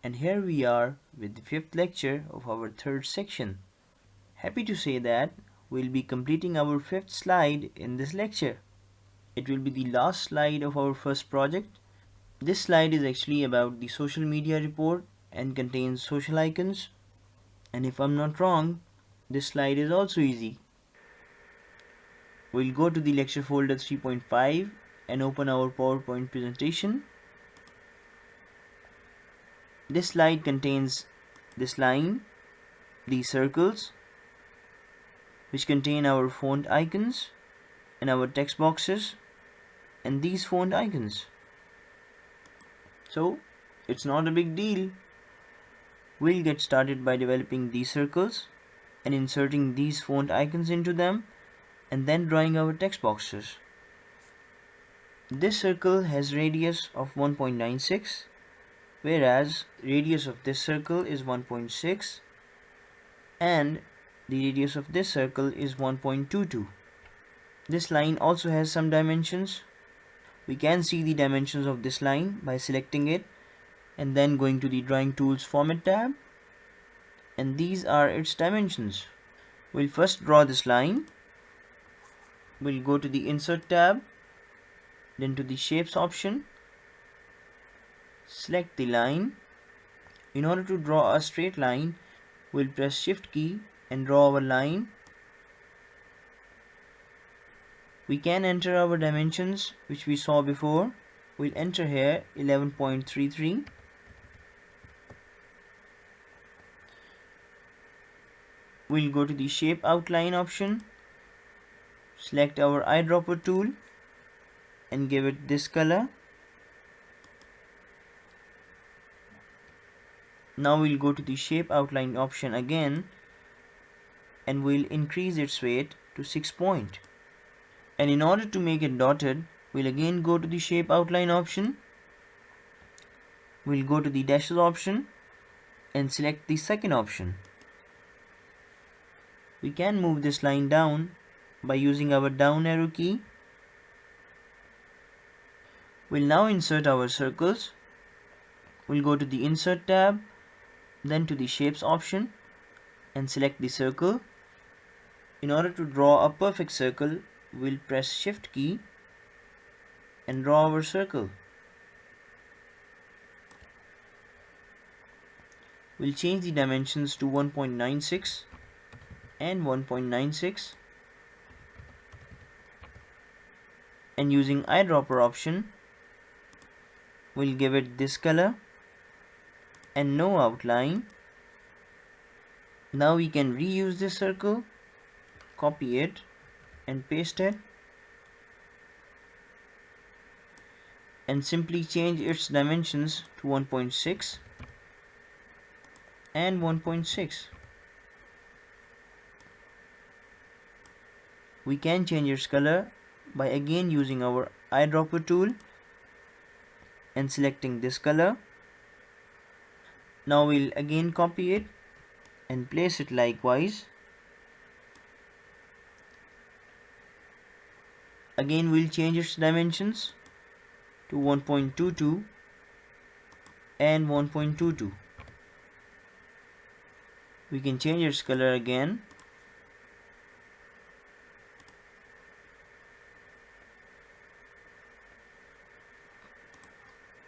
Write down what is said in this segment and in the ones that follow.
And here we are with the fifth lecture of our third section. Happy to say that we'll be completing our fifth slide in this lecture. It will be the last slide of our first project. This slide is actually about the social media report and contains social icons. And if I'm not wrong, this slide is also easy. We'll go to the lecture folder 3.5 and open our PowerPoint presentation. This slide contains this line, these circles, which contain our font icons and our text boxes and these font icons. So it's not a big deal. We'll get started by developing these circles and inserting these font icons into them and then drawing our text boxes. This circle has radius of 1.96, whereas radius of this circle is 1.6 and the radius of this circle is 1.22. This line also has some dimensions. We can see the dimensions of this line by selecting it and then going to the Drawing Tools Format tab, and these are its dimensions. We'll first draw this line. We'll go to the Insert tab, then to the Shapes option, select the line. In order to draw a straight line, we'll press Shift key and draw our line. We can enter our dimensions which we saw before. We'll enter here 11.33. We'll go to the Shape Outline option, select our eyedropper tool and give it this color. Now we'll go to the Shape Outline option again and we'll increase its weight to 6 point. And in order to make it dotted, we'll again go to the Shape Outline option. We'll go to the Dashes option and select the second option. We can move this line down by using our down arrow key. We'll now insert our circles. We'll go to the Insert tab, then to the Shapes option and select the circle. In order to draw a perfect circle, we'll press Shift key and draw our circle. We'll change the dimensions to 1.96 and 1.96, and using eyedropper option we'll give it this color and no outline. Now we can reuse this circle, copy it and paste it, and simply change its dimensions to 1.6 and 1.6. We can change its color by again using our eyedropper tool and selecting this color. Now we'll again copy it and place it likewise. Again we'll change its dimensions to 1.22 and 1.22. We can change its color again.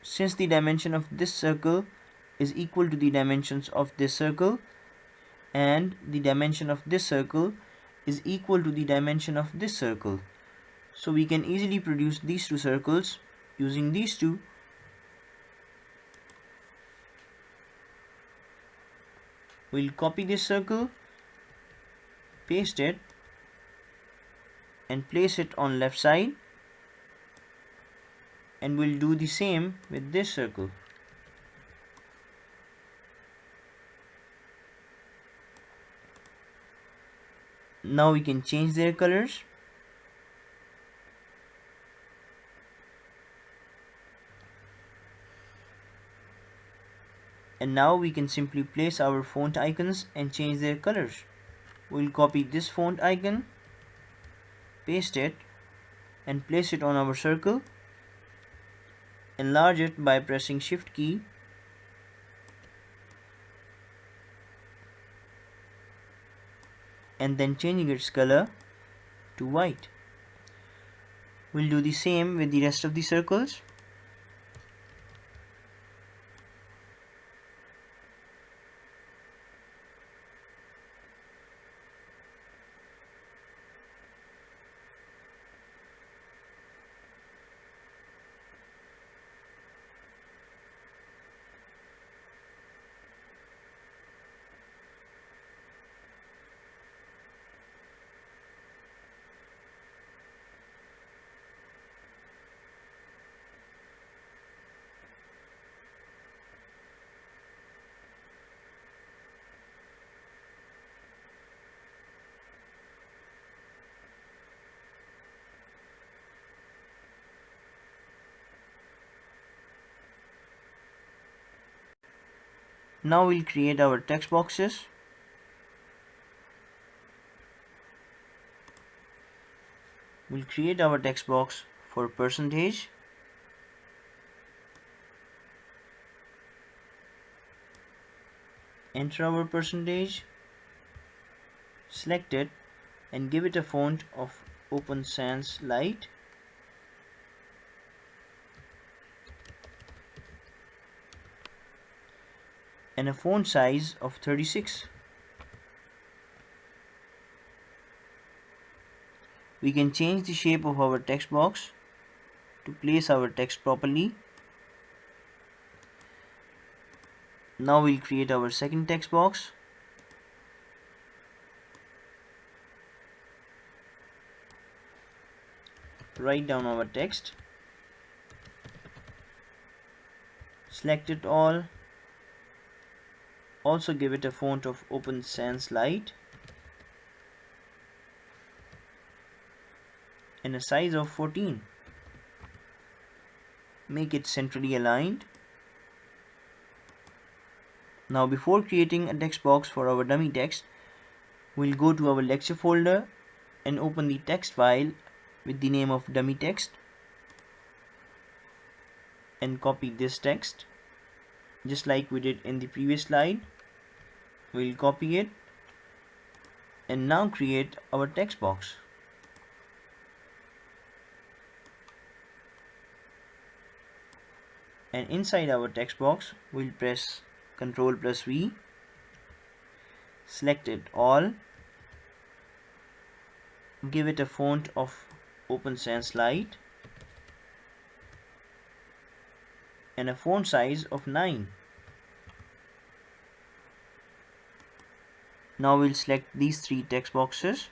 Since the dimension of this circle is equal to the dimensions of this circle and the dimension of this circle is equal to the dimension of this circle, so we can easily produce these two circles using these two. We'll copy this circle, paste it and place it on left side, and we'll do the same with this circle. Now we can change their colors. And now we can simply place our font icons and change their colors. We'll copy this font icon, paste it and place it on our circle. Enlarge it by pressing Shift key and then changing its color to white. We'll do the same with the rest of the circles. Now we'll create our text boxes. We'll create our text box for percentage. Enter our percentage, select it, and give it a font of Open Sans Light. And a font size of 36. We can change the shape of our text box to place our text properly. Now we'll create our second text box. Write down our text. Select it all. Also give it a font of Open Sans Light and a size of 14. Make it centrally aligned. Now before creating a text box for our dummy text, we'll go to our lecture folder and open the text file with the name of dummy text and copy this text just like we did in the previous slide. We'll copy it and now create our text box. And inside our text box, we'll press Ctrl+V, select it all, give it a font of Open Sans Light and a font size of 9. Now we'll select these three text boxes,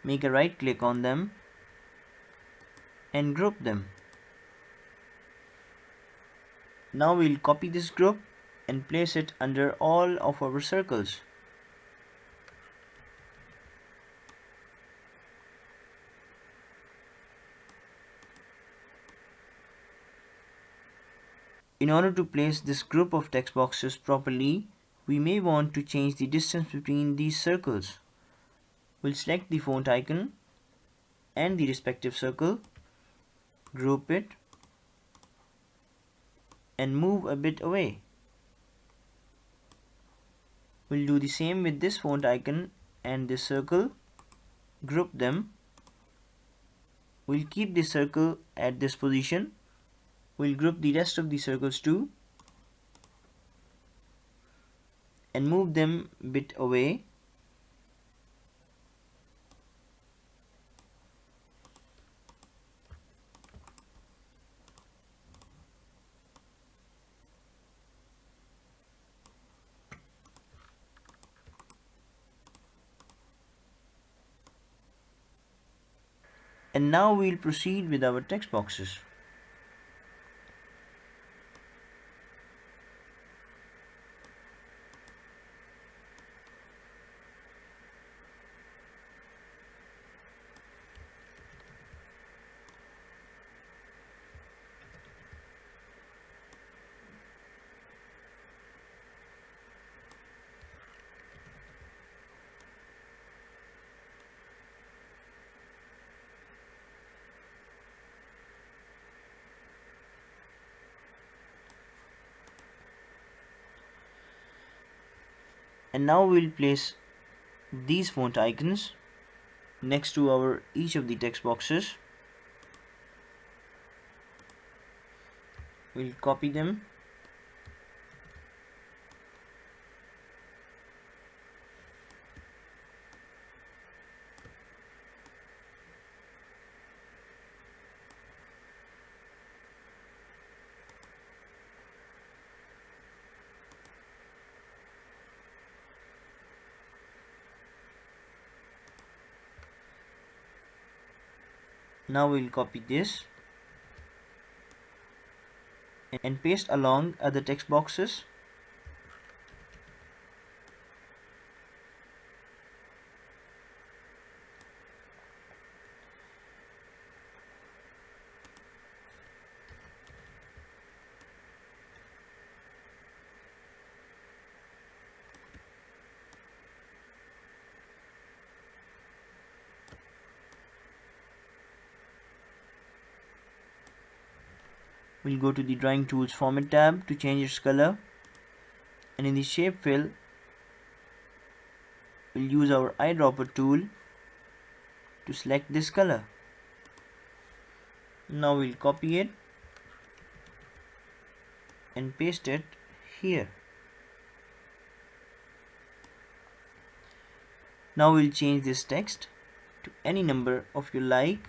make a right click on them and group them. Now we'll copy this group and place it under all of our circles. In order to place this group of text boxes properly, we may want to change the distance between these circles. We'll select the font icon and the respective circle, group it, and move a bit away. We'll do the same with this font icon and this circle, group them. We'll keep this circle at this position. We'll group the rest of the circles too and move them a bit away. And now we'll proceed with our text boxes. And now we'll place these font icons next to each of the text boxes. We'll copy them now. We'll copy this and paste along other text boxes. We'll go to the Drawing Tools Format tab to change its color, and in the Shape Fill we'll use our eyedropper tool to select this color. Now we'll copy it and paste it here. Now we'll change this text to any number of you like.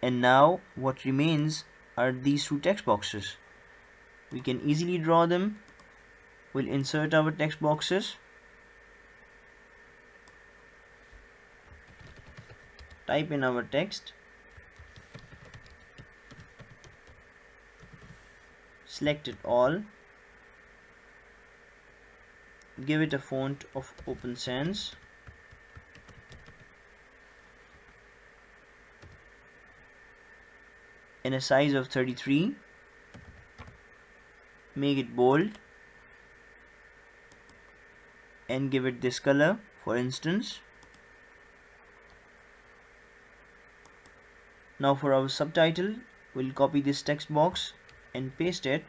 And now what remains are these two text boxes. We can easily draw them. We'll insert our text boxes, type in our text, select it all, give it a font of Open Sans, in a size of 33, make it bold and give it this color, for instance. Now for our subtitle, we'll copy this text box and paste it.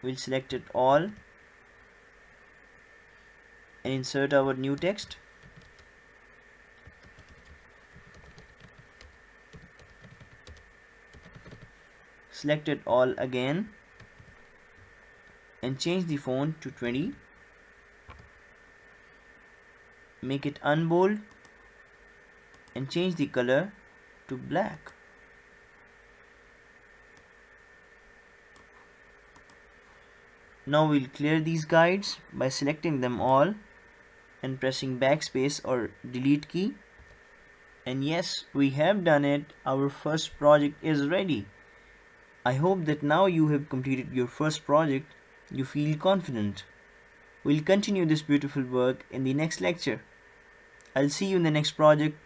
We'll select it all and insert our new text. Select it all again and change the font to 20. Make it unbold and change the color to black. Now we'll clear these guides by selecting them all and pressing backspace or delete key. And yes, we have done it. Our first project is ready. I hope that now you have completed your first project, you feel confident. We'll continue this beautiful work in the next lecture. I'll see you in the next project.